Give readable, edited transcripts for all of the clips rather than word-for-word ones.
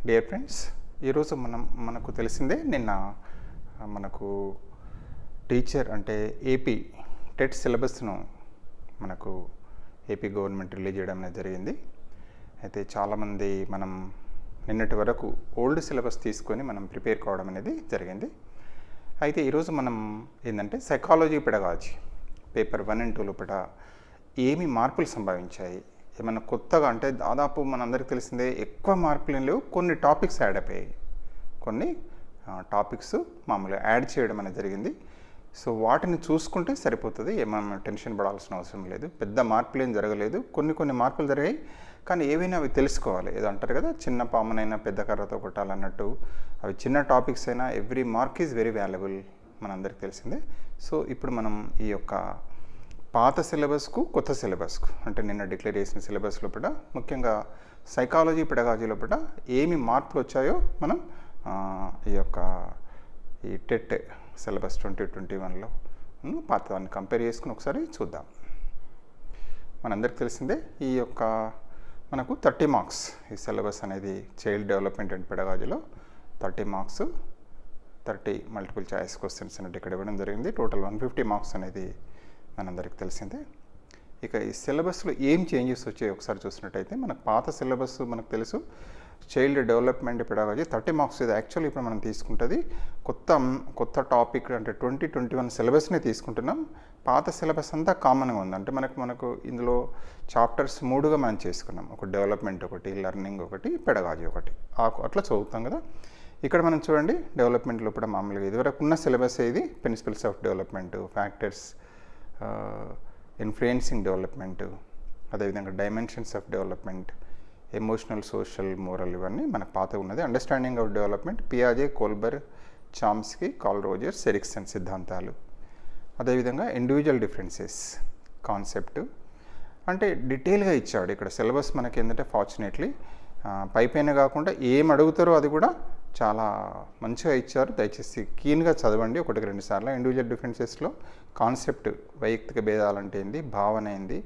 Dear friends, ఈరోజు మనకు తెలిసిందే నిన్న మనకు టీచర్ అంటే ఏపీ టెట్ సిలబస్ను మనకు ఏపీ గవర్నమెంట్ రిలీజ్ చేయడం అనేది జరిగింది. అయితే చాలామంది మనం నిన్నటి వరకు ఓల్డ్ సిలబస్ తీసుకొని మనం ప్రిపేర్ కావడం అనేది జరిగింది. అయితే ఈరోజు మనం ఏంటంటే సైకాలజీ పెడగాజీ పేపర్ 1 and 2 లోపల ఏమి మార్పులు సంభవించాయి, ఏమైనా కొత్తగా అంటే దాదాపు మనందరికీ తెలిసిందే ఎక్కువ మార్పులు ఏం లేవు, కొన్ని టాపిక్స్ యాడ్ అయిపోయాయి. కొన్ని టాపిక్స్ మామూలుగా యాడ్ చేయడం అనేది జరిగింది. సో వాటిని చూసుకుంటే సరిపోతుంది, ఏమైనా టెన్షన్ పడాల్సిన అవసరం లేదు. పెద్ద మార్పులు ఏం జరగలేదు, కొన్ని మార్పులు జరిగాయి. కానీ ఏవైనా అవి తెలుసుకోవాలి. ఏదో అంటారు కదా, చిన్న పామునైనా పెద్ద కర్రతో కొట్టాలన్నట్టు అవి చిన్న టాపిక్స్ అయినా every mark is very valuable, మనందరికీ తెలిసిందే. సో ఇప్పుడు మనం ఈ యొక్క పాత సిలబస్కు కొత్త సిలబస్కు అంటే నిన్న డిక్లేర్ చేసిన సిలబస్ లోపల ముఖ్యంగా సైకాలజీ పెడగాజీ లోపల ఏమి మార్పులు వచ్చాయో మనం ఈ టెట్ సిలబస్ 2021లో పాత దాన్ని కంపేర్ చేసుకుని ఒకసారి చూద్దాం. మనందరికీ తెలిసిందే ఈ యొక్క మనకు 30 మార్క్స్ ఈ సిలబస్ అనేది చైల్డ్ డెవలప్మెంట్ అండ్ పెడగాజీలో 30 మార్క్స్ 30 మల్టిపుల్ చాయిస్ క్వశ్చన్స్ అనేది ఇక్కడ ఇవ్వడం జరిగింది. టోటల్ 150 మార్క్స్ అనేది మనందరికీ తెలిసిందే. ఇక ఈ సిలబస్లో ఏం చేంజెస్ వచ్చాయి ఒకసారి చూసినట్టయితే, మనకు పాత సిలబస్ మనకు తెలుసు చైల్డ్ డెవలప్మెంట్ పెడగాజీ 30 మార్క్స్. ఇది యాక్చువల్లీ ఇప్పుడు మనం తీసుకుంటుంది కొత్త టాపిక్ అంటే 2021 సిలబస్నే తీసుకుంటున్నాం. పాత సిలబస్ అంతా కామన్గా ఉంది. అంటే మనకు ఇందులో చాప్టర్స్ 3గా మనం చేసుకున్నాం. ఒక డెవలప్మెంట్ ఒకటి, లెర్నింగ్ ఒకటి, పెడగాజీ ఒకటి, అట్లా చదువుతాం కదా. ఇక్కడ మనం చూడండి డెవలప్మెంట్ లోపల మామూలుగా ఇదివరకు ఉన్న సిలబస్ ఇది principles of development, factors influencing development, అదేవిధంగా dimensions of development, emotional, social, moral, ఇవన్నీ మనకు పాత ఉన్నది. అండర్స్టాండింగ్ ఆఫ్ డెవలప్మెంట్ పియాజే, Kohlberg, Chomsky, Carl Rogers, Erikson సిద్ధాంతాలు. అదేవిధంగా ఇండివిజువల్ డిఫరెన్సెస్ కాన్సెప్ట్ అంటే డీటెయిల్గా ఇచ్చాడు ఇక్కడ సిలబస్. మనకి ఏంటంటే ఫార్చునేట్లీ పైపైన కాకుండా ఏం అడుగుతారో అది కూడా చాలా మంచిగా ఇచ్చారు. దయచేసి కీన్గా చదవండి 1-2 సార్లు. ఇండివిజువల్ డిఫరెన్సెస్లో కాన్సెప్ట్, వైయక్తిక భేదాలు అంటే ఏంది, భావన ఏంది,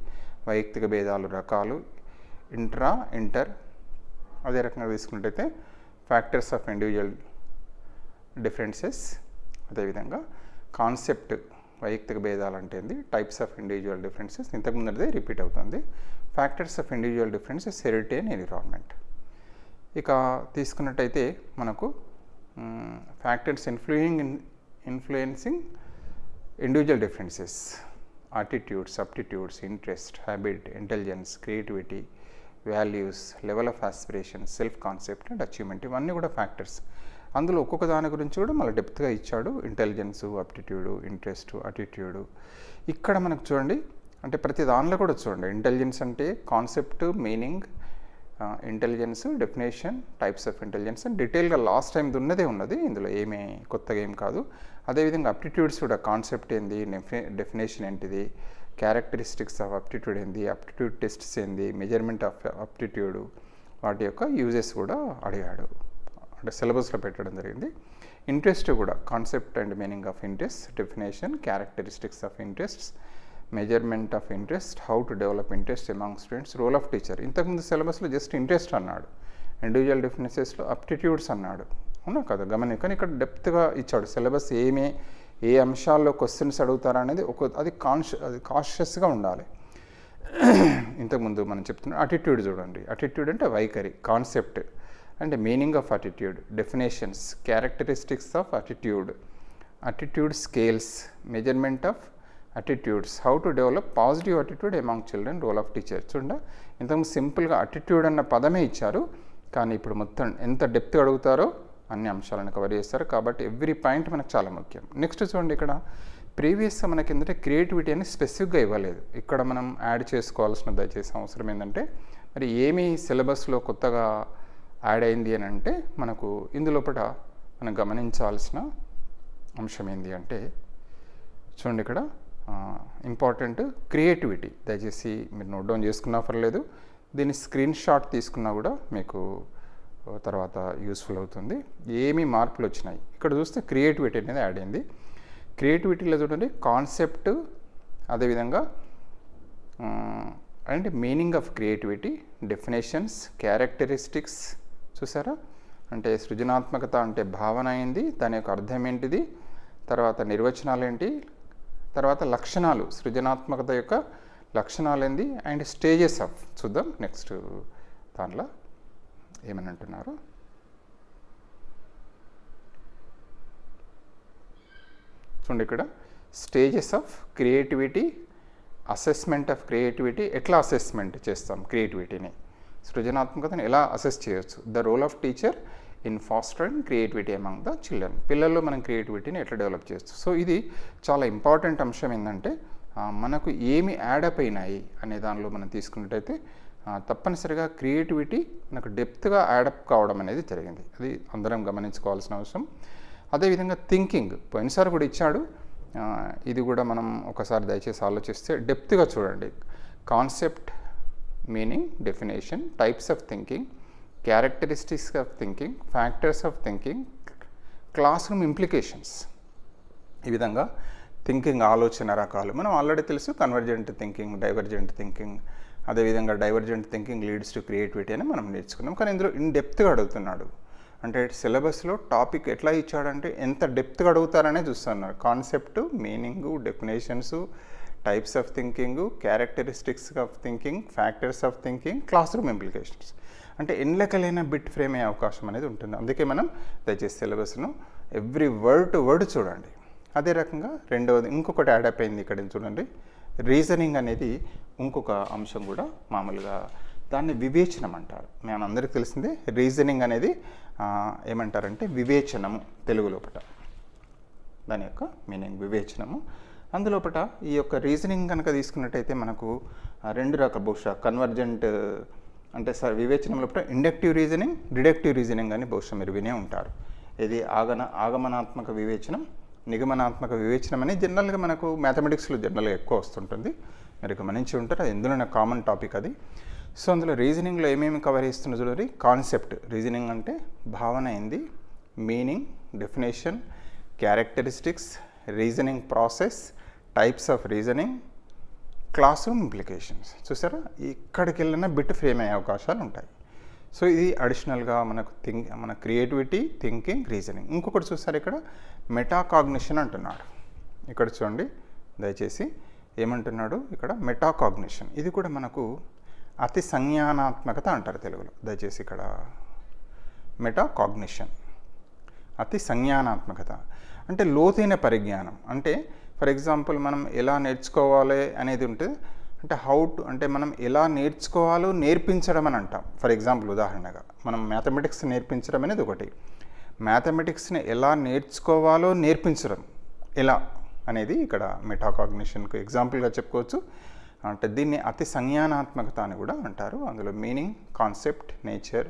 వైయక్తిక భేదాలు రకాలు, ఇంటర్, అదే రకంగా తీసుకున్నట్టయితే ఫ్యాక్టర్స్ ఆఫ్ ఇండివిజువల్ డిఫరెన్సెస్, అదేవిధంగా కాన్సెప్ట్ వైయక్తిక భేదాలు అంటే ఏంది, టైప్స్ ఆఫ్ ఇండివిజువల్ డిఫరెన్సెస్, ఇంతకుముందే రిపీట్ అవుతుంది. Factors of individual differences, heritage and environment. ఇక తీసుకున్నట్టయితే మనకు factors influencing individual differences, attitudes, aptitudes, interest, habit, intelligence, creativity, values, level of aspiration, self concept and achievement, ఇవన్నీ కూడా ఫ్యాక్టర్స్. అందులో ఒక్కొక్క దాని గురించి కూడా మళ్ళీ డెప్త్గా ఇచ్చాడు. Intelligence, aptitude, interest, attitude. ఇక్కడ మనకు చూడండి అంటే ప్రతి దానిలో కూడా చూడండి ఇంటెలిజెన్స్ అంటే concept, meaning, intelligence, definition, types of intelligence అని డీటెయిల్గా లాస్ట్ టైం ఉన్నదే ఇందులో ఏమీ కొత్తగా ఏం కాదు. అదేవిధంగా అప్టిట్యూడ్స్ కూడా కాన్సెప్ట్ ఏంది, డెఫినేషన్ ఏంటిది, క్యారెక్టరిస్టిక్స్ ఆఫ్ అప్టిట్యూడ్ ఏంది, అప్టిట్యూడ్ టెస్ట్స్ ఏంది, మెజర్మెంట్ ఆఫ్ అప్టిట్యూడ్, వాటి యొక్క యూజెస్ కూడా అడిగాడు, అంటే సిలబస్లో పెట్టడం జరిగింది. ఇంట్రెస్ట్ కూడా concept and meaning of interest, definition, characteristics of interests, measurement of interest, how to develop interest among students, role of teacher. ఇంతకుముందు సిలబస్లో జస్ట్ ఇంట్రెస్ట్ అన్నాడు, ఇండివిజువల్ డిఫరెన్సెస్లో అప్టిట్యూడ్స్ అన్నాడు, అవునా కదా, గమని. కానీ ఇక్కడ డెప్త్గా ఇచ్చాడు సిలబస్, ఏ అంశాల్లో క్వశ్చన్స్ అడుగుతారా అనేది అది కాన్షియస్గా ఉండాలి. ఇంతకుముందు మనం చెప్తున్నాం అటిట్యూడ్ చూడండి, అటిట్యూడ్ అంటే వైఖరి, కాన్సెప్ట్ అంటే meaning of attitude, definitions, characteristics of attitude scales, measurement of attitudes, how to develop positive attitude among children, role of teacher. చూడండి ఇంతకుముందు సింపుల్గా అటిట్యూడ్ అన్న పదమే ఇచ్చారు, కానీ ఇప్పుడు మొత్తం ఎంత డెప్త్ అడుగుతారో అన్ని అంశాలను కవర్ చేస్తారు. కాబట్టి ఎవ్రీ పాయింట్ మనకు చాలా ముఖ్యం. నెక్స్ట్ చూడండి ఇక్కడ ప్రీవియస్గా మనకి ఏంటంటే క్రియేటివిటీ అని స్పెసిఫిక్గా ఇవ్వలేదు. ఇక్కడ మనం యాడ్ చేసుకోవాల్సిన దయచేసి అవసరం ఏంటంటే మరి ఏమి సిలబస్లో కొత్తగా యాడ్ అయింది అని అంటే మనకు ఇందులోపట మనం గమనించాల్సిన అంశం ఏంటి అంటే చూడండి ఇక్కడ ఇంపార్టెంట్ క్రియేటివిటీ. దయచేసి మీరు నోట్ డౌన్ చేసుకున్నా పర్లేదు, దీన్ని స్క్రీన్ షాట్ తీసుకున్నా కూడా మీకు తర్వాత యూస్ఫుల్ అవుతుంది. ఏమి మార్పులు వచ్చినాయి ఇక్కడ చూస్తే క్రియేటివిటీ అనేది యాడ్ అయింది. క్రియేటివిటీలో చూడండి కాన్సెప్ట్, అదేవిధంగా and meaning of creativity, definitions, characteristics చూసారా, అంటే సృజనాత్మకత అంటే భావన ఏంది, దాని యొక్క అర్థం ఏంటిది, తర్వాత నిర్వచనాలు ఏంటి, తర్వాత లక్షణాలు, సృజనాత్మకత యొక్క లక్షణాలు ఏంది, అండ్ స్టేజెస్ ఆఫ్ చూద్దాం నెక్స్ట్ దాంట్లో ఏమని అంటున్నారు. చూడండి ఇక్కడ stages of creativity, assessment of creativity, ఎట్లా అసెస్మెంట్ చేస్తాం క్రియేటివిటీని, సృజనాత్మకతను ఎలా అసెస్ చేయొచ్చు, the role of teacher in fostering creativity among the children, పిల్లల్లో మనం క్రియేటివిటీని ఎట్లా డెవలప్ చేయొచ్చు. సో ఇది చాలా ఇంపార్టెంట్ అంశం ఏంటంటే మనకు ఏమి యాడప్ అయినాయి అనే దానిలో మనం తీసుకున్నట్టయితే తప్పనిసరిగా క్రియేటివిటీ మనకు డెప్త్గా యాడప్ కావడం అనేది జరిగింది, అది అందరం గమనించుకోవాల్సిన అవసరం. అదేవిధంగా థింకింగ్ పోయినసారి కూడా ఇచ్చాడు, ఇది కూడా మనం ఒకసారి దయచేసి ఆలోచిస్తే డెప్త్గా చూడండి. Concept, meaning, definition, types of thinking, characteristics of thinking, factors of thinking, class room implications. ఈ విధంగా థింకింగ్ ఆలోచన రకాలు మనం ఆల్రెడీ తెలుసు, కన్వర్జెంట్ థింకింగ్, డైవర్జెంట్ థింకింగ్, అదేవిధంగా divergent thinking leads to creativity అని మనం నేర్చుకున్నాం. కానీ ఇందులో ఇన్ డెప్త్గా అడుగుతున్నాడు, అంటే సిలబస్లో టాపిక్ ఎట్లా ఇచ్చాడంటే ఎంత డెప్త్గా అడుగుతారనే చూస్తున్నారు. Concept, meaning, definitions, types of thinking, characteristics of thinking, factors of thinking, class room implications, అంటే ఎన్లెక్కలైన బిట్ ఫ్రేమ్ అయ్యే అవకాశం అనేది ఉంటుంది. అందుకే మనం దయచేసి సిలబస్ను ఎవ్రీ వర్డ్ టు వర్డ్ చూడండి. అదే రకంగా రెండవది ఇంకొకటి యాడప్ అయింది ఇక్కడ చూడండి, రీజనింగ్ అనేది ఇంకొక అంశం కూడా మామూలుగా దాన్ని వివేచనం అంటారు. మనందరికీ తెలిసిందే రీజనింగ్ అనేది ఏమంటారంటే వివేచనము తెలుగు లోపల, దాని యొక్క మీనింగ్ వివేచనము. అందులోపట ఈ యొక్క రీజనింగ్ కనుక తీసుకున్నట్టయితే మనకు రెండు రకాల బహుశా కన్వర్జెంట్ అంటే వివేచనం లోపల ఇండక్టివ్ రీజనింగ్, డిడక్టివ్ రీజనింగ్ అని బహుశా మీరు వినే ఉంటారు. ఇది ఆగమనాత్మక వివేచనం, నిగమనాత్మక వివేచనం అని జనరల్గా మనకు మ్యాథమెటిక్స్లో జనరల్గా ఎక్కువ వస్తుంటుంది, మీరు గమనించి ఉంటారు. అది ఎందులో కామన్ టాపిక్ అది. సో అందులో రీజనింగ్లో ఏమేమి కవర్ చేస్తున్న చూడండి. కాన్సెప్ట్, రీజనింగ్ అంటే భావన ఏంది, meaning, definition, characteristics, reasoning process, types of reasoning, class room implications. చూసారా, ఇక్కడికి వెళ్ళిన బిట్ ఫ్రేమ్ అయ్యే అవకాశాలు ఉంటాయి. సో ఇది అడిషనల్గా మనకు మన క్రియేటివిటీ, థింకింగ్, రీజనింగ్. ఇంకొకటి చూసారు ఇక్కడ మెటాకాగ్నిషన్ అంటున్నాడు. ఇక్కడ చూడండి దయచేసి ఏమంటున్నాడు ఇక్కడ మెటాకాగ్నిషన్, ఇది కూడా మనకు అతి సంజ్ఞానాత్మకత అంటారు తెలుగులో. దయచేసి ఇక్కడ మెటాకాగ్నిషన్ అతి సంజ్ఞానాత్మకత అంటే లోతైన పరిజ్ఞానం. అంటే ఫర్ ఎగ్జాంపుల్ మనం ఎలా నేర్చుకోవాలి అనేది ఉంటుంది, అంటే హౌ టు అంటే మనం ఎలా నేర్చుకోవాలో నేర్పించడం అని అంటాం. ఫర్ ఎగ్జాంపుల్ ఉదాహరణగా మనం మ్యాథమెటిక్స్ నేర్పించడం అనేది ఒకటి, మ్యాథమెటిక్స్ని ఎలా నేర్చుకోవాలో నేర్పించడం ఎలా అనేది ఇక్కడ మెటాకాగ్నిషన్కు ఎగ్జాంపుల్గా చెప్పుకోవచ్చు. అంటే దీన్ని అతి సంజ్ఞానాత్మకత అని కూడా అంటారు. అందులో meaning, concept, nature,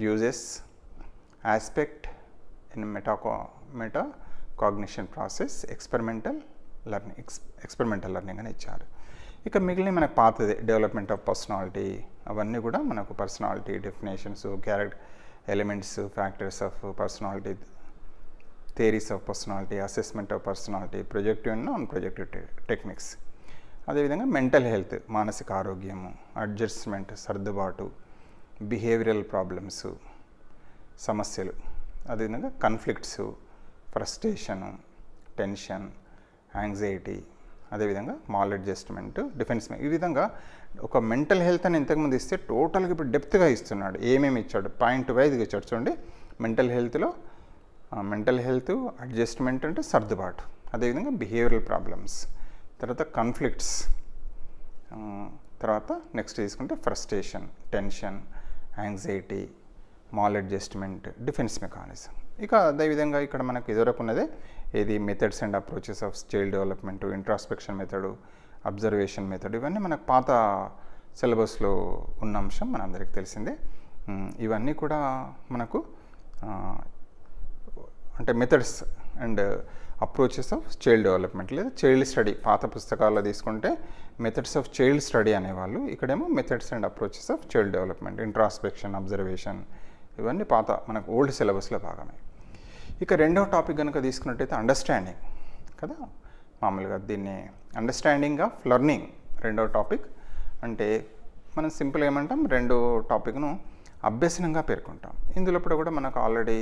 uses, aspect in metacognition process, experimental learning అని ఇచ్చారు. ఇక మిగిలిన మనకు పాతది డెవలప్మెంట్ ఆఫ్ పర్సనాలిటీ, అవన్నీ కూడా మనకు personality definitions, character elements, factors of personality, theories of personality, assessment of personality, projective and non projective techniques. అదేవిధంగా మెంటల్ హెల్త్, మానసిక ఆరోగ్యము, అడ్జస్ట్మెంట్, సర్దుబాటు, బిహేవియరల్ ప్రాబ్లమ్స్, సమస్యలు, అదేవిధంగా కన్ఫ్లిక్ట్స్, ఫ్రస్ట్రేషను, టెన్షన్, యాంగ్జైటీ, అదేవిధంగా మాల్ అడ్జస్ట్మెంట్, డిఫెన్స్. ఈ విధంగా ఒక మెంటల్ హెల్త్ అని ఇంతకుముందు ఇస్తే టోటల్గా ఇప్పుడు డెప్త్గా ఇస్తున్నాడు. ఏమేమి ఇచ్చాడు పాయింట్ వైజ్గా ఇచ్చాడు చూడండి. మెంటల్ హెల్త్లో మెంటల్ హెల్త్, అడ్జస్ట్మెంట్ అంటే సర్దుబాటు, అదేవిధంగా బిహేవియరల్ ప్రాబ్లమ్స్, తర్వాత కన్ఫ్లిక్ట్స్, తర్వాత నెక్స్ట్ తీసుకుంటే frustration, tension, anxiety, mall adjustment, defence mechanism. ఇక అదేవిధంగా ఇక్కడ మనకు ఎదురకు ఉన్నదే ఇది methods and approaches of child development, introspection method, observation method, ఇవన్నీ మనకు పాత సిలబస్లో ఉన్న అంశం మనందరికీ తెలిసిందే. ఇవన్నీ కూడా మనకు అంటే methods and approaches of child development లేదా చైల్డ్ స్టడీ. పాత పుస్తకాల్లో తీసుకుంటే మెథడ్స్ ఆఫ్ చైల్డ్ స్టడీ అనేవాళ్ళు, ఇక్కడేమో methods and approaches of child development, introspection, observation, ఇవన్నీ పాత మనకు ఓల్డ్ సిలబస్లో భాగమే. ఇక రెండవ టాపిక్ కనుక తీసుకున్నట్టయితే అండర్స్టాండింగ్ కదా, మామూలుగా దీన్ని అండర్స్టాండింగ్ ఆఫ్ లెర్నింగ్ రెండవ టాపిక్. అంటే మనం సింపుల్ ఏమంటాం, రెండో టాపిక్ను అభ్యసనంగా పేర్కొంటాం. ఇందులో కూడా మనకు ఆల్రెడీ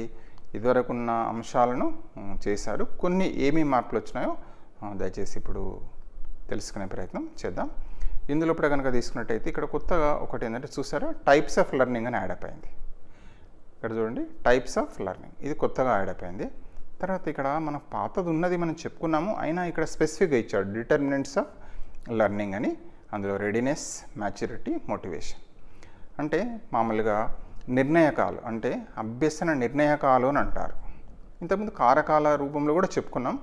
ఇదివరకు ఉన్న అంశాలను చేశారు. కొన్ని ఏమీ మార్పులు వచ్చినాయో దయచేసి ఇప్పుడు తెలుసుకునే ప్రయత్నం చేద్దాం. ఇందులో కనుక తీసుకున్నట్టయితే ఇక్కడ కొత్తగా ఒకటి ఏంటంటే చూసారా, టైప్స్ ఆఫ్ లెర్నింగ్ అని యాడ్ అయిపోయింది. ఇక్కడ చూడండి, టైప్స్ ఆఫ్ లెర్నింగ్ ఇది కొత్తగా యాడ్ అయిపోయింది. తర్వాత ఇక్కడ మన పాతది ఉన్నది మనం చెప్పుకున్నాము, అయినా ఇక్కడ స్పెసిఫిక్గా ఇచ్చాడు డిటర్మినెంట్స్ ఆఫ్ లెర్నింగ్ అని. అందులో రెడీనెస్, మ్యాచ్యూరిటీ, మోటివేషన్. అంటే మామూలుగా నిర్ణయకాలు, అంటే అభ్యసన నిర్ణయకాలు అని అంటారు. ఇంతకుముందు కారకాల రూపంలో కూడా చెప్పుకున్నాం,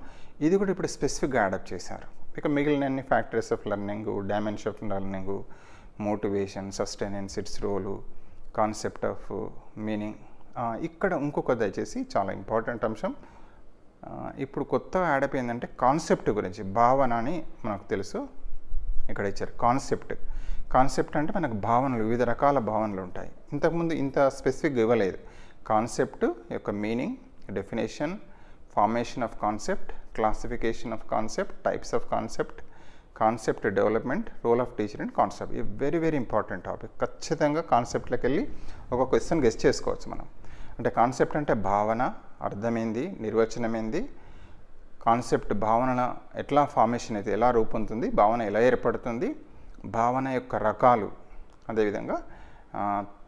ఇది కూడా ఇప్పుడు స్పెసిఫిక్గా యాడప్ చేశారు. ఇక మిగిలిన అన్ని factors of learning, dimension of learning, motivation, sustenance, it's role, concept of meaning. ఇక్కడ ఇంకొక దయచేసి చాలా ఇంపార్టెంట్ అంశం ఇప్పుడు కొత్తగా యాడప్ ఏంటంటే కాన్సెప్ట్ గురించి. భావన అని మనకు తెలుసు, ఇక్కడ ఇచ్చారు కాన్సెప్ట్. కాన్సెప్ట్ అంటే మనకు భావనలు, వివిధ రకాల భావనలు ఉంటాయి. ఇంతకుముందు ఇంత స్పెసిఫిక్గా ఇవ్వలేదు. కాన్సెప్ట్ యొక్క meaning, definition, formation of concept, classification of concept, types of concept, concept development, role of teacher and concept. ఇది వెరీ వెరీ ఇంపార్టెంట్ టాపిక్. ఖచ్చితంగా కాన్సెప్ట్లోకి వెళ్ళి ఒక క్వశ్చన్ గెస్ట్ చేసుకోవచ్చు మనం. అంటే కాన్సెప్ట్ అంటే భావన, అర్థమైంది, నిర్వచనమైంది. కాన్సెప్ట్ భావన ఎట్లా ఫార్మేషన్ అయితే ఎలా రూపొందుతుంది, భావన ఎలా ఏర్పడుతుంది, భావన యొక్క రకాలు, అదేవిధంగా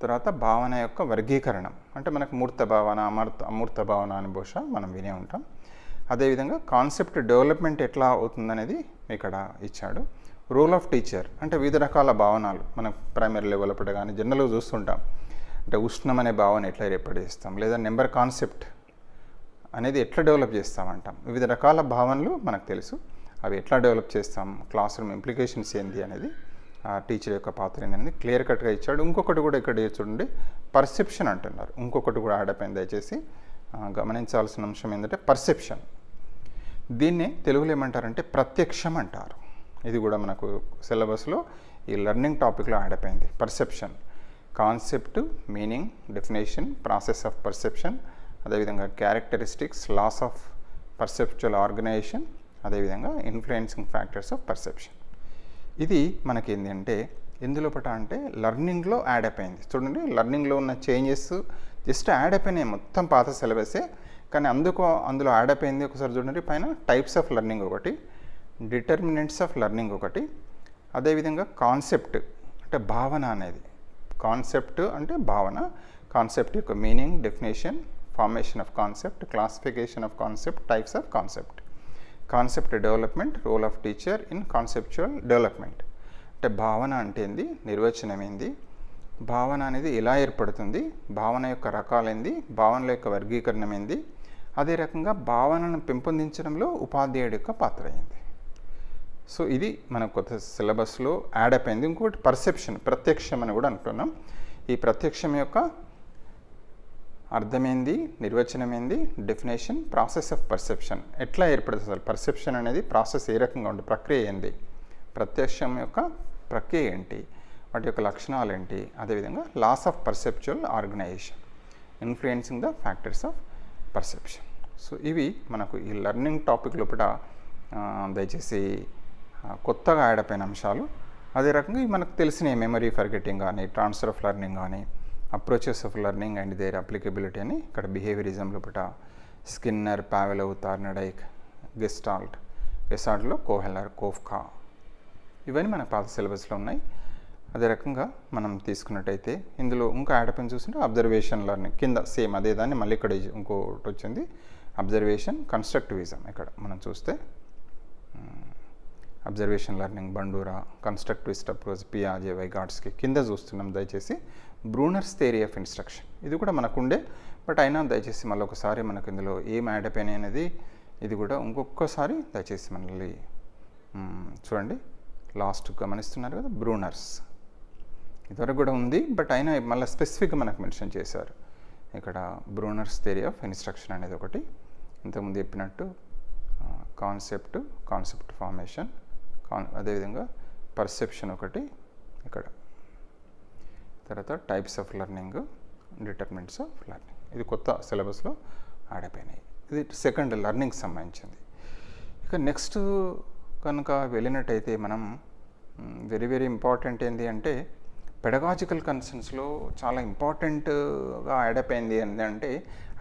తర్వాత భావన యొక్క వర్గీకరణం. అంటే మనకు మూర్త భావన, అమూర్త భావన అని బహుశా మనం వినే ఉంటాం. అదేవిధంగా కాన్సెప్ట్ డెవలప్మెంట్ ఎట్లా అవుతుందనేది ఇక్కడ ఇచ్చాడు. రోల్ ఆఫ్ టీచర్ అంటే వివిధ రకాల భావనలు మనం ప్రైమరీ లెవెల్ అప్పుడు కానీ జనరల్గా చూస్తుంటాం. అంటే ఉష్ణం అనే భావన ఎట్లా ఏర్పాటు చేస్తాం, లేదా నెంబర్ కాన్సెప్ట్ అనేది ఎట్లా డెవలప్ చేస్తామంటాం. వివిధ రకాల భావనలు మనకు తెలుసు, అవి ఎట్లా డెవలప్ చేస్తాం, క్లాస్ రూమ్ ఇంప్లికేషన్స్ ఏంది అనేది, టీచర్ యొక్క పాత్ర ఏంది క్లియర్ కట్గా ఇచ్చాడు. ఇంకొకటి కూడా ఇక్కడ చూడండి, పర్సెప్షన్ అంటున్నారు. ఇంకొకటి కూడా యాడ్ అయిపోయింది, దయచేసి గమనించాల్సిన అంశం ఏంటంటే పర్సెప్షన్. దీన్నే తెలుగులో ఏమంటారంటే ప్రత్యక్షం అంటారు. ఇది కూడా మనకు సిలబస్లో ఈ లెర్నింగ్ టాపిక్లో యాడ్ అయిపోయింది. Perception, concept, meaning, definition, process of perception, అదేవిధంగా characteristics, laws of perceptual organization, అదేవిధంగా ఇన్ఫ్లుయెన్సింగ్ ఫ్యాక్టర్స్ ఆఫ్ పర్సెప్షన్. ఇది మనకి ఏంటంటే ఎందులో అంటే లెర్నింగ్లో యాడ్ అయిపోయింది. చూడండి, లెర్నింగ్లో ఉన్న చేంజెస్ జస్ట్ యాడ్ అయిపోయినాయి, మొత్తం పాత సిలబసే, కానీ అందులో యాడ్ అయిపోయింది. ఒకసారి చూడండి, పైన టైప్స్ ఆఫ్ లెర్నింగ్ ఒకటి, డిటర్మినెంట్స్ ఆఫ్ లెర్నింగ్ ఒకటి, అదేవిధంగా కాన్సెప్ట్ అంటే భావన అనేది. కాన్సెప్ట్ అంటే భావన, కాన్సెప్ట్ యొక్క meaning, definition, formation of concept, classification of concept, types of concept, concept development, role of teacher in conceptual development. అంటే భావన అంటే ఏంది, నిర్వచనం ఏంది, భావన అనేది ఎలా ఏర్పడుతుంది, భావన యొక్క రకాలేంది, భావనల యొక్క వర్గీకరణం ఏంది, అదే రకంగా భావనను పెంపొందించడంలో ఉపాధ్యాయుడి యొక్క పాత్ర అయింది. సో ఇది మన కొత్త సిలబస్లో యాడ్ అయిపోయింది. ఇంకొకటి పర్సెప్షన్, ప్రత్యక్షం అని కూడా అంటున్నాం. ఈ ప్రత్యక్షం యొక్క అర్థమైంది, నిర్వచనమైంది, డెఫినేషన్, ప్రాసెస్ ఆఫ్ పర్సెప్షన్ ఎట్లా ఏర్పడుతుంది, అసలు పర్సెప్షన్ అనేది ప్రాసెస్ ఏ రకంగా ఉంటుంది, ప్రక్రియ ఏంది, ప్రత్యక్షం యొక్క ప్రక్రియ ఏంటి, వాటి యొక్క లక్షణాలు ఏంటి, అదేవిధంగా laws of perceptual organisation, influencing the factors of perception. So ఇవి మనకు ఈ లెర్నింగ్ టాపిక్ లోపల దయచేసి కొత్తగా యాడ్ అయిపోయిన అంశాలు. అదే రకంగా మనకు తెలిసిన మెమరీ ఫర్గెటింగ్ కానీ, ట్రాన్స్ఫర్ ఆఫ్ లెర్నింగ్ కానీ, approaches of learning and their applicability అని ఇక్కడ బిహేవియరిజం లోపల స్కిన్నర్, పావెలోవ్, థార్నడైక్, గెస్టాల్ట్లో కోహెల్లర్, కోఫ్కా, ఇవన్నీ మన పాత సిలబస్లో ఉన్నాయి. అదే రకంగా మనం తీసుకున్నట్టయితే ఇందులో ఇంకా యాడ్ అయిపోయిన చూస్తుంటే అబ్జర్వేషన్ లెర్నింగ్ కింద సేమ్ అదే దాన్ని మళ్ళీ ఇక్కడ ఇంకోటి వచ్చింది, అబ్జర్వేషన్, కన్స్ట్రక్టివిజం. ఇక్కడ మనం చూస్తే observation learning Bandura, constructivist approach పియాజే, వైగాట్స్కి. కింద చూస్తున్నాం దయచేసి బ్రూనర్స్ థియరీ ఆఫ్ ఇన్స్ట్రక్షన్. ఇది కూడా మనకుండే, బట్ అయినా దయచేసి మళ్ళీ ఒకసారి మనకు ఇందులో ఏం యాడ్ అయిపోయినాయి అనేది ఇది కూడా ఇంకొకసారి దయచేసి మళ్ళీ చూడండి. లాస్ట్ గమనిస్తున్నారు కదా, బ్రూనర్స్ ఇదివరకు కూడా ఉంది, బట్ అయినా మళ్ళీ స్పెసిఫిక్గా మనకు మెన్షన్ చేశారు. ఇక్కడ బ్రూనర్స్ థియరీ ఆఫ్ ఇన్స్ట్రక్షన్ అనేది ఒకటి, ఇంతకుముందు చెప్పినట్టు కాన్సెప్ట్ ఫార్మేషన్, అదేవిధంగా పర్సెప్షన్ ఒకటి ఇక్కడ, తర్వాత types of learning, determinants of learning. ఇది కొత్త సిలబస్లో యాడ్ అయిపోయినాయి. ఇది సెకండ్ లెర్నింగ్కి సంబంధించింది. ఇక నెక్స్ట్ కనుక వెళ్ళినట్టయితే మనం వెరీ వెరీ ఇంపార్టెంట్ ఏంటి అంటే పెడగాజికల్ కన్సర్న్స్లో చాలా ఇంపార్టెంట్గా యాడప్ అయింది ఏంటంటే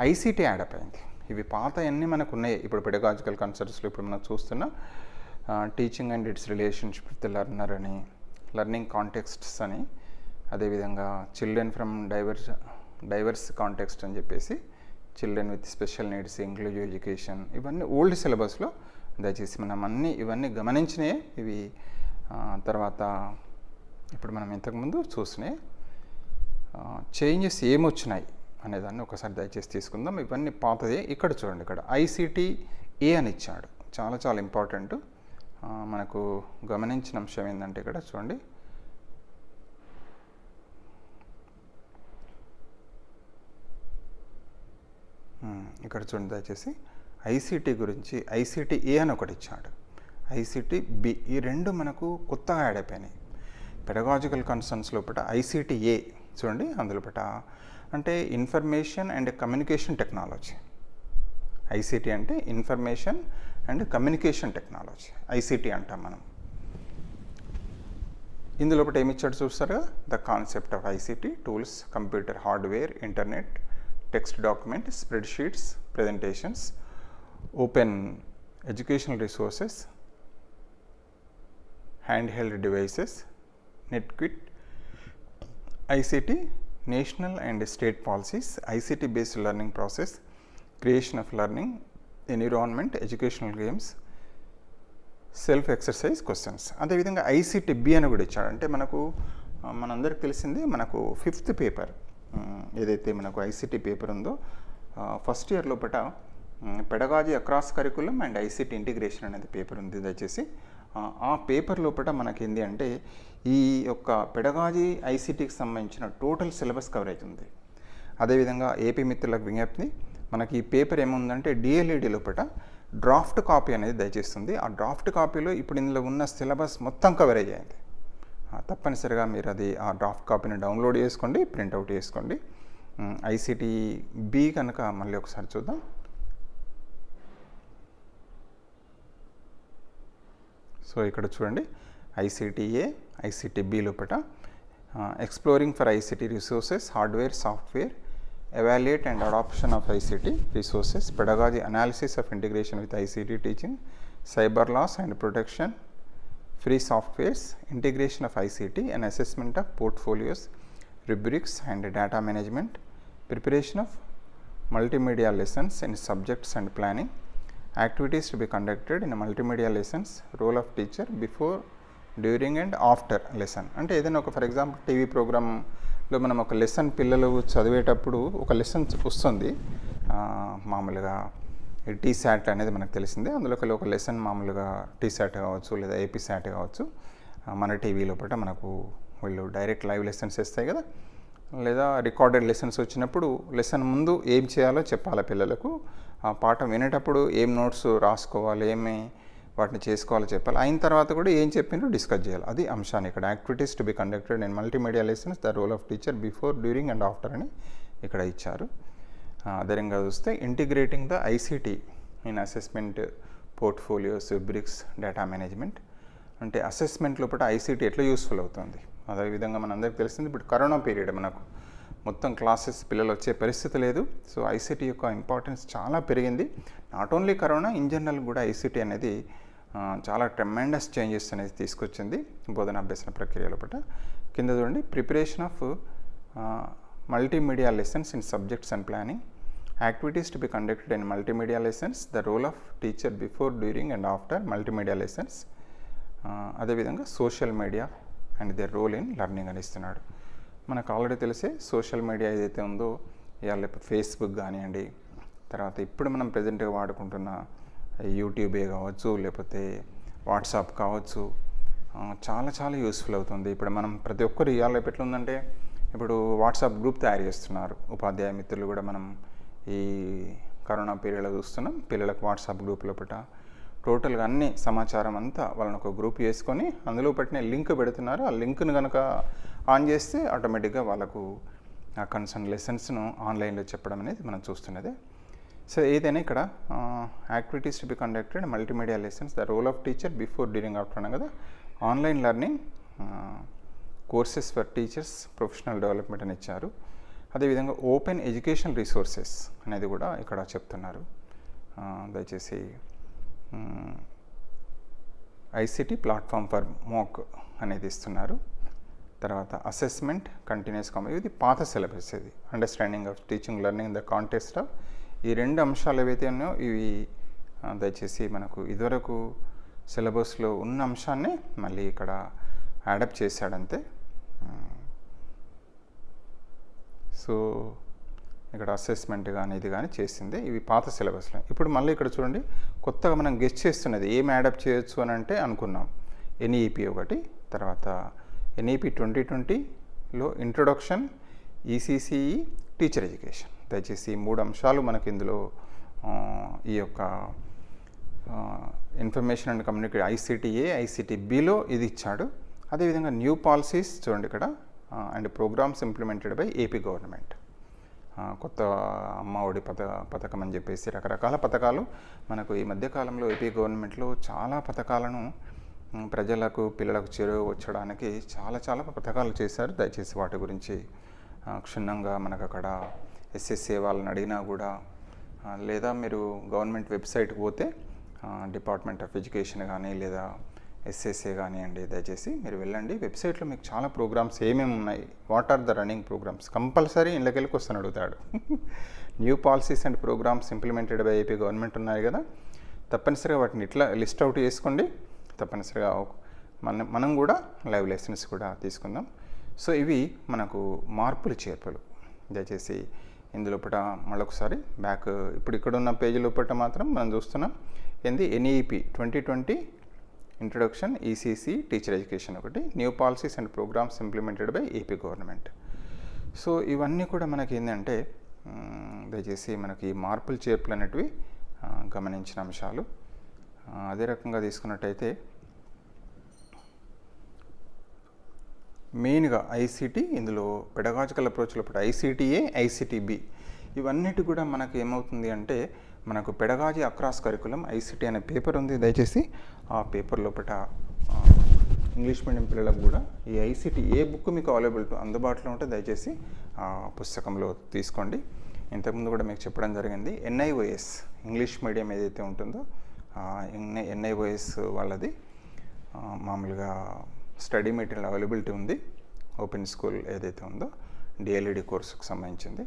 ఐసీటీ యాడప్ అయింది. ఇవి పాత అన్నీ మనకు ఉన్నాయి. ఇప్పుడు పెడగాజికల్ కన్సర్న్స్లో ఇప్పుడు మనం చూస్తున్న teaching and it's relationship with learner అని, లెర్నింగ్ కాంటెక్స్ట్స్ అని, అదేవిధంగా చిల్డ్రన్ ఫ్రమ్ డైవర్స్ కాంటెక్స్ట్ అని చెప్పేసి, children with special needs, inclusive education, ఇవన్నీ ఓల్డ్ సిలబస్లో దయచేసి మనం ఇవన్నీ గమనించినాయి. ఇవి తర్వాత ఇప్పుడు మనం ఇంతకుముందు చూసినాయి చేంజెస్ ఏమొచ్చినాయి అనేదాన్ని ఒకసారి దయచేసి తీసుకుందాం. ఇవన్నీ పాతదే. ఇక్కడ చూడండి, ఇక్కడ ఐసీటీ ఏ అని ఇచ్చాడు. చాలా చాలా ఇంపార్టెంట్. మనకు గమనించిన అంశం ఏంటంటే ఇక్కడ చూడండి, ఇక్కడ చూడండి దయచేసి ఐసీటీ గురించి ఐసీటీ ఏ అని ఒకటి ఇచ్చాడు, ఐసీటీ బి. ఈ రెండు మనకు కొత్తగా యాడ్ అయిపోయినాయి. పెడగాజికల్ కన్సర్న్స్ లోపల ఐసీటీ ఏ చూడండి, అందులోపట అంటే information and communication technology. ICT అంటే information and communication technology, ICT అంటాం మనం. ఇందులోపట ఏమి ఇచ్చాడు చూస్తారుగా, the concept of ICT tools, computer hardware, internet, text document, spreadsheets, presentations, open educational resources, handheld devices, net kit, ICT, national and state policies, ICT based learning process, creation of learning environment, educational games, self exercise questions. అదేవిధంగా ICT B అని కూడా ఇచ్చాడు. అంటే మనకు మనందరికి తెలిసింది, మనకు 5th paper ఏదైతే మనకు ఐసీటీ పేపర్ ఉందో ఫస్ట్ ఇయర్ లోపల pedagogy across curriculum and ICT integration అనేది పేపర్ ఉంది. దయచేసి ఆ పేపర్ లోపల మనకేంది అంటే ఈ యొక్క పెడగాజీ ఐసీటీకి సంబంధించిన టోటల్ సిలబస్ కవరేజ్ ఉంది. అదేవిధంగా ఏపీ మిత్రులకు విజ్ఞప్తి, మనకి ఈ పేపర్ ఏముందంటే డిఎల్ఈడి లోపల డ్రాఫ్ట్ కాపీ అనేది దయచేస్తుంది. ఆ డ్రాఫ్ట్ కాపీలో ఇప్పుడు ఇందులో ఉన్న సిలబస్ మొత్తం కవరేజ్ అయింది. తప్పనిసరిగా మీరు ఆ డ్రాఫ్ట్ కాపీని డౌన్లోడ్ చేసుకోండి, ప్రింట్అవుట్ చేసుకోండి. ఐసీటీ బి కనుక మళ్ళీ ఒకసారి చూద్దాం. సో ఇక్కడ చూడండి, ఐసీటీఏ, ఐసీటీ బి లోపల exploring for ICT resources, hardware, software, evaluate and adoption of ICT resources, pedagogy, analysis of integration with ICT teaching, cyber loss and protection, free softwares, integration of ICT and assessment of portfolios, rubrics and data management, preparation of multimedia lessons in subjects and planning, activities to be conducted in multimedia lessons, role of teacher before, during and after lesson. అంటే ఏదైనా ఒక for example TV ప్రోగ్రామ్లో మనం ఒక lesson పిల్లలు చదివేటప్పుడు ఒక lesson వస్తుంది, మామూలుగా టీశాట్ అనేది మనకు తెలిసిందే. అందులో ఒక లెసన్ మామూలుగా టీశాట్ కావచ్చు లేదా ఏపీ శాట్ కావచ్చు, మన టీవీ లోపల మనకు వీళ్ళు డైరెక్ట్ లైవ్ లెసన్స్ ఇస్తాయి కదా, లేదా రికార్డెడ్ లెసన్స్ వచ్చినప్పుడు లెసన్ ముందు ఏం చేయాలో చెప్పాలి పిల్లలకు, ఆ పాఠం వినేటప్పుడు ఏం నోట్స్ రాసుకోవాలి, ఏమి వాటిని చేసుకోవాలో చెప్పాలి, అయిన తర్వాత కూడా ఏం చెప్పిందో డిస్కస్ చేయాలి. అది అంశాన్ని ఇక్కడ activities to be conducted in multimedia lessons, the role of teacher before, during and after అని ఇక్కడ ఇచ్చారు. అదేవిధంగా చూస్తే integrating the ICT in assessment, portfolios, rubrics, data management. అంటే అసెస్మెంట్ లోపల ఐసీటీ ఎట్లా యూస్ఫుల్ అవుతుంది. అదేవిధంగా మనందరికీ తెలిసింది ఇప్పుడు కరోనా పీరియడ్, మనకు మొత్తం క్లాసెస్ పిల్లలు వచ్చే పరిస్థితి లేదు. సో ఐసీటీ యొక్క ఇంపార్టెన్స్ చాలా పెరిగింది. Not only corona, in general కూడా ఐసీటీ అనేది చాలా ట్రెమెండస్ చేంజెస్ అనేది తీసుకొచ్చింది బోధనాభ్యసన ప్రక్రియ లోపల. కింద చూడండి, preparation of multimedia lessons in subjects and planning, activities to be conducted in multimedia lessons, the role of teacher before, during and after multimedia lessons. అదేవిధంగా social media and their role in learning అని ఇస్తున్నాడు. మనకు already తెలిసే social media ఏదైతే ఉందో, ఇవాళ Facebook కానివ్వండి, తర్వాత ఇప్పుడు మనం ప్రజెంట్గా వాడుకుంటున్న యూట్యూబే కావచ్చు, లేకపోతే వాట్సాప్ కావచ్చు, చాలా చాలా యూస్ఫుల్ అవుతుంది. ఇప్పుడు మనం ప్రతి ఒక్కరు ఇవాళ ఎట్లుందంటే, ఇప్పుడు వాట్సాప్ గ్రూప్ తయారు చేస్తున్నారు ఉపాధ్యాయ మిత్రులు కూడా. మనం ఈ కరోనా పీరియడ్లో చూస్తున్నాం, పిల్లలకు వాట్సాప్ గ్రూప్ లోపల టోటల్గా అన్ని సమాచారం అంతా వాళ్ళని ఒక గ్రూప్ చేసుకొని అందులో పెట్టిన లింక్ పెడుతున్నారు. ఆ లింక్ను కనుక ఆన్ చేస్తే ఆటోమేటిక్గా వాళ్ళకు ఆ కన్సర్న్ లెసన్స్ను ఆన్లైన్లో చెప్పడం అనేది మనం చూస్తున్నదే. సో ఏదైనా ఇక్కడ activities to be conducted multimedia lessons, the role of teacher before, during, after అన్న కదా. Online learning courses for teachers professional development అని ఇచ్చారు. అదేవిధంగా ఓపెన్ ఎడ్యుకేషన్ రిసోర్సెస్ అనేది కూడా ఇక్కడ చెప్తున్నారు. దయచేసి ఐసిటీ ప్లాట్ఫామ్ ఫర్ మోక్ అనేది ఇస్తున్నారు. తర్వాత అసెస్మెంట్ కంటిన్యూస్ ఇది పాత సిలబస్, ఇది understanding of teaching learning in the context of ఈ 2 అంశాలు ఏవైతే ఉన్నాయో ఇవి దయచేసి మనకు ఇదివరకు సిలబస్లో ఉన్న అంశాన్ని మళ్ళీ ఇక్కడ యాడప్ట్ చేశాడంతే. సో ఇక్కడ అసెస్మెంట్ కానీ ఇది కానీ చేసింది, ఇవి పాత సిలబస్లో. ఇప్పుడు మళ్ళీ ఇక్కడ చూడండి, కొత్తగా మనం గెస్ట్ చేస్తున్నది ఏం యాడప్ట్ చేయొచ్చు అని అంటే అనుకున్నాం ఎన్ఈపి ఒకటి, తర్వాత ఎన్ఈపి 2020లో ఇంట్రొడక్షన్, ఈసీసీఈ, టీచర్ ఎడ్యుకేషన్. దయచేసి 3 అంశాలు మనకి ఇందులో ఈ యొక్క ఇన్ఫర్మేషన్ అండ్ కమ్యూనికేషన్ ఐసిటిఏ, ఐసిటిబిలో ఇది ఇచ్చాడు. అదేవిధంగా న్యూ పాలసీస్ చూడండి ఇక్కడ and programs implemented by AP government. కొత్త అమ్మ ఒడి పథకం అని చెప్పేసి రకరకాల పథకాలు మనకు ఈ మధ్యకాలంలో ఏపీ గవర్నమెంట్లో చాలా పథకాలను ప్రజలకు పిల్లలకు చేరువచ్చడానికి చాలా పథకాలు చేశారు. దయచేసి వాటి గురించి క్షుణ్ణంగా మనకు అక్కడ ఎస్ఎస్ఏ వాళ్ళని అడిగినా కూడా, లేదా మీరు గవర్నమెంట్ వెబ్సైట్కి పోతే డిపార్ట్మెంట్ ఆఫ్ ఎడ్యుకేషన్ కానీ లేదా ఎస్ఎస్ఏ కానివ్వండి, దయచేసి మీరు వెళ్ళండి. వెబ్సైట్లో మీకు చాలా ప్రోగ్రామ్స్ ఏమేమి ఉన్నాయి, what are the running programs, compulsory ఇళ్ళకెళ్ళి వస్తాను అడుగుతాడు. New policies and programs implemented by AP government ఉన్నాయి కదా, తప్పనిసరిగా వాటిని ఇట్లా లిస్ట్ అవుట్ చేసుకోండి. తప్పనిసరిగా మనం కూడా లైవ్ లెసన్స్ కూడా తీసుకుందాం. సో ఇవి మనకు మార్పులు చేర్పులు. దయచేసి ఇందులో మళ్ళొకసారి బ్యాక్ ఇప్పుడు ఇక్కడ ఉన్న పేజీ లోపల మాత్రం మనం చూస్తున్నాం ఏంది NEP 2020 introduction, ECC, teacher education ఒకటి, new policies and programs implemented by AP government. So ఇవన్నీ కూడా మనకి ఏంటంటే దయచేసి మనకి మార్పులు చేర్పులు అనేటివి గమనించిన అంశాలు. అదే రకంగా తీసుకున్నట్టయితే మెయిన్గా ఐసిటీ, ఇందులో పెడగాజికల్ అప్రోచ్లో ఐసిటిఏ, ఐసిటిబి ఇవన్నిటి కూడా మనకు ఏమవుతుంది అంటే మనకు పెడగాజీ అక్రాస్ కరికులం ఐసిటీ అనే పేపర్ ఉంది. దయచేసి ఆ పేపర్ లోపల ఇంగ్లీష్ మీడియం పిల్లలకు కూడా ఈ ఐసిటీ ఏ బుక్ మీకు అందుబాటులో ఉంటే దయచేసి ఆ పుస్తకంలో తీసుకోండి. ఇంతకుముందు కూడా మీకు చెప్పడం జరిగింది, ఎన్ఐఓఎస్ ఇంగ్లీష్ మీడియం ఏదైతే ఉంటుందో ఎన్ఐఓఎస్ వాళ్ళది మామూలుగా స్టడీ మెటీరియల్ అవైలబిలిటీ ఉంది. ఓపెన్ స్కూల్ ఏదైతే ఉందో డిఎల్ఈడి కోర్సుకు సంబంధించింది.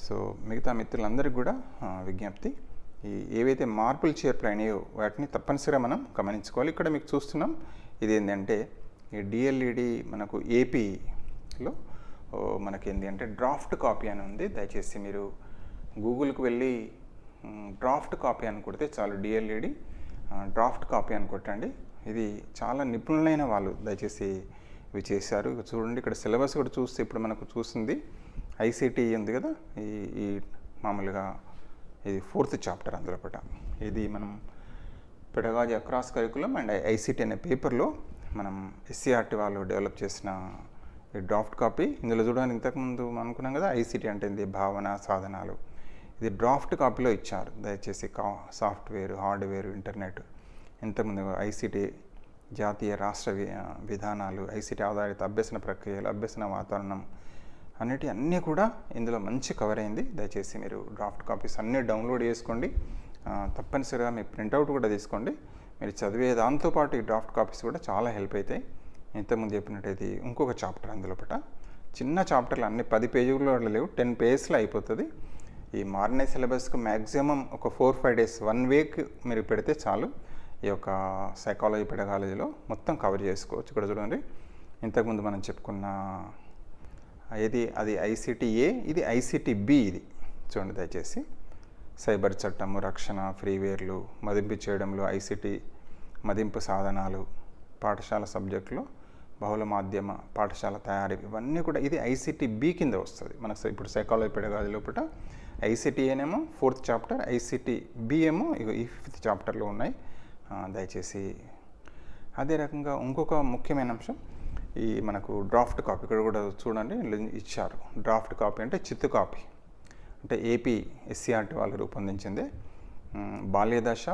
సో మిగతా మిత్రులందరికీ కూడా విజ్ఞప్తి, ఈ ఏవైతే మార్పులు చేర్పులు అయినాయో వాటిని తప్పనిసరిగా మనం గమనించుకోవాలి. ఇక్కడ మీకు చూస్తున్నాం ఇది ఏంటంటే ఈ డిఎల్ఈడి మనకు ఏపీలో మనకి ఏంటి అంటే డ్రాఫ్ట్ కాపీ అని ఉంది. దయచేసి మీరు గూగుల్కి వెళ్ళి డ్రాఫ్ట్ కాపీ అని కొడితే చాలు, డిఎల్ఈడి డ్రాఫ్ట్ కాపీ అని కొట్టండి. ఇది చాలా నిపుణులైన వాళ్ళు దయచేసి ఇవి చేశారు. చూడండి ఇక్కడ సిలబస్ కూడా చూస్తే ఇప్పుడు మనకు చూస్తుంది ఐసిటీ ఉంది కదా, ఈ మామూలుగా ఇది 4th చాప్టర్ అందులో ఇది మనం pedagogy across curriculum and ICT అనే పేపర్లో మనం ఎస్సీఆర్టీ వాళ్ళు డెవలప్ చేసిన ఈ డ్రాఫ్ట్ కాపీ. ఇందులో చూడడానికి ఇంతకుముందు అనుకున్నాం కదా ఐసిటీ అంటే ఏంటి, భావన సాధనాలు, ఇది డ్రాఫ్ట్ కాపీలో ఇచ్చారు. దయచేసి సాఫ్ట్వేర్, హార్డ్వేర్, ఇంటర్నెట్, ఇంతకుముందు ఐసిటీ జాతీయ రాష్ట్ర విధానాలు, ఐసిటీ ఆధారిత అభ్యసన ప్రక్రియలు, అభ్యసన వాతావరణం అన్నీ కూడా ఇందులో మంచి కవర్ అయింది. దయచేసి మీరు డ్రాఫ్ట్ కాపీస్ అన్నీ డౌన్లోడ్ చేసుకోండి. తప్పనిసరిగా మీ ప్రింట్అవుట్ కూడా తీసుకోండి. మీరు చదివే దాంతోపాటు ఈ డ్రాఫ్ట్ కాపీస్ కూడా చాలా హెల్ప్ అవుతాయి. ఇంతకుముందు చెప్పినట్టయితే ఇంకొక చాప్టర్ అందులో చిన్న చాప్టర్లు అన్ని 10 పేజీల్లో లేవు, 10 పేజెస్లో అయిపోతుంది. ఈ మారిన సిలబస్కు మ్యాక్సిమం ఒక 4-5 డేస్ 1 వీక్ మీరు పెడితే చాలు, ఈ యొక్క సైకాలజీ పెడగాలజీలో మొత్తం కవర్ చేసుకోవచ్చు. ఇక్కడ చూడండి ఇంతకుముందు మనం చెప్పుకున్న అది ఐసిటిఏ, ఇది ఐసిటిబి. ఇది చూడండి దయచేసి సైబర్ చట్టము, రక్షణ, ఫ్రీవేర్లు, మదింపు చేయడంలో ఐసిటీ మదింపు సాధనాలు, పాఠశాల సబ్జెక్టులో బహుళ మాధ్యమ పాఠశాల తయారీ, ఇవన్నీ కూడా ఇది ఐసిటిబి కింద వస్తుంది. మనకు ఇప్పుడు సైకాలజీ పెడగాలి లోపల ఐసిటిఏనేమో 4th చాప్టర్, ఐసిటిబి ఏమో ఈ 5th చాప్టర్లో ఉన్నాయి. దయచేసి అదే రకంగా ఇంకొక ముఖ్యమైన అంశం ఈ మనకు డ్రాఫ్ట్ కాపీ ఇక్కడ కూడా చూడండి ఇచ్చారు. డ్రాఫ్ట్ కాపీ అంటే చిత్తు కాపీ, అంటే ఏపీ ఎస్సీఆర్టీ వాళ్ళు రూపొందించింది. బాల్యదశ,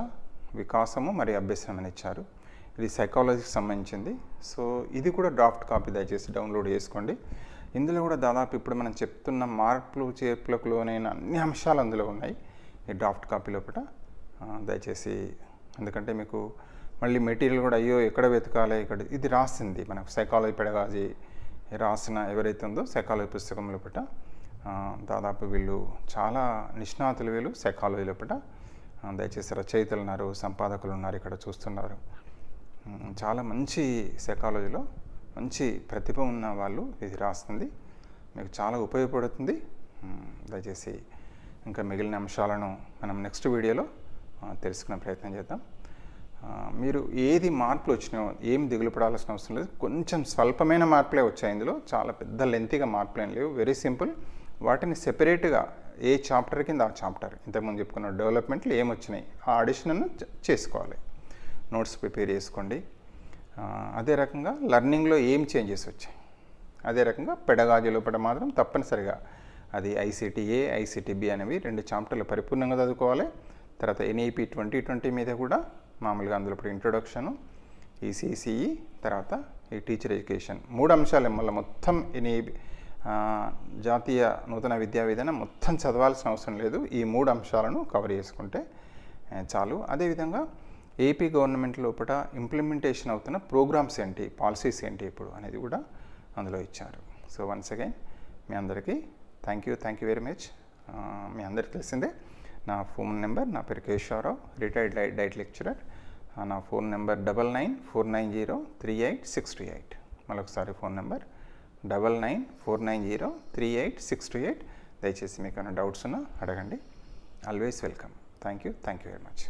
వికాసము మరియు అభ్యసనం అని ఇచ్చారు. ఇది సైకాలజీకి సంబంధించింది. సో ఇది కూడా డ్రాఫ్ట్ కాపీ దయచేసి డౌన్లోడ్ చేసుకోండి. ఇందులో కూడా దాదాపు ఇప్పుడు మనం చెప్తున్న మార్పులు చేర్పులకు లోనైన అన్ని అంశాలు అందులో ఉన్నాయి ఈ డ్రాఫ్ట్ కాపీ లోపల. దయచేసి ఎందుకంటే మీకు మళ్ళీ మెటీరియల్ కూడా అయ్యో ఎక్కడ వెతకాలి, ఇక్కడ ఇది రాసింది మనకు సైకాలజీ పెడగాజీ రాసిన ఎవరైతే ఉందో సైకాలజీ పుస్తకం లోపల దాదాపు వీళ్ళు చాలా నిష్ణాతులు వీళ్ళు సైకాలజీ లోపల. దయచేసి రచయితలు ఉన్నారు, సంపాదకులు ఉన్నారు, ఇక్కడ చూస్తున్నారు. చాలా మంచి సైకాలజీలో మంచి ప్రతిభ ఉన్న వాళ్ళు ఇది రాస్తుంది, మీకు చాలా ఉపయోగపడుతుంది. దయచేసి ఇంకా మిగిలిన అంశాలను మనం నెక్స్ట్ వీడియోలో తెలుసుకునే ప్రయత్నం చేద్దాం. మీరు ఏది మార్పులు వచ్చినాయో ఏం దిగులు పడాల్సిన అవసరం లేదు. కొంచెం స్వల్పమైన మార్పులే వచ్చాయి, ఇందులో చాలా పెద్ద లెంతీగా మార్పులు ఏం లేవు. Very simple. వాటిని సెపరేట్గా ఏ చాప్టర్ కింద ఆ చాప్టర్ ఇంతకుముందు చెప్పుకున్న డెవలప్మెంట్లు ఏమొచ్చినాయి ఆ అడిషనల్ను చేసుకోవాలి. నోట్స్ ప్రిపేర్ చేసుకోండి. అదే రకంగా లెర్నింగ్లో ఏం చేంజెస్ వచ్చాయి, అదే రకంగా పెడగాజీ లోపల మాత్రం తప్పనిసరిగా అది ICTA ICTB అనేవి 2 చాప్టర్లు పరిపూర్ణంగా చదువుకోవాలి. తర్వాత NEP 2020 మీద కూడా మామూలుగా అందులో ఇప్పుడు ఇంట్రొడక్షను, ఈ CCE, తర్వాత ఈ టీచర్ ఎడ్యుకేషన్ 3 అంశాలు మళ్ళీ మొత్తం NEP జాతీయ నూతన విద్యా విధానం మొత్తం చదవాల్సిన అవసరం లేదు. ఈ 3 అంశాలను కవర్ చేసుకుంటే చాలు. అదేవిధంగా ఏపీ గవర్నమెంట్ లోపల ఇంప్లిమెంటేషన్ అవుతున్న ప్రోగ్రామ్స్ ఏంటి, పాలసీస్ ఏంటి ఇప్పుడు అనేది కూడా అందులో ఇచ్చారు. సో వన్స్ అగైన్ మీ అందరికీ థ్యాంక్ యూ వెరీ మచ్. మీ అందరికీ తెలిసిందే నా ఫోన్ నెంబర్, నా పేరు కేశవరావు, రిటైర్డ్ డైట్ లెక్చరర్. నా ఫోన్ నెంబర్ 9949038628. మరొకసారి ఫోన్ నెంబర్ 9949038628. దయచేసి మీకు ఏమైనా డౌట్స్ ఉన్నా అడగండి. Always welcome. Thank you very much.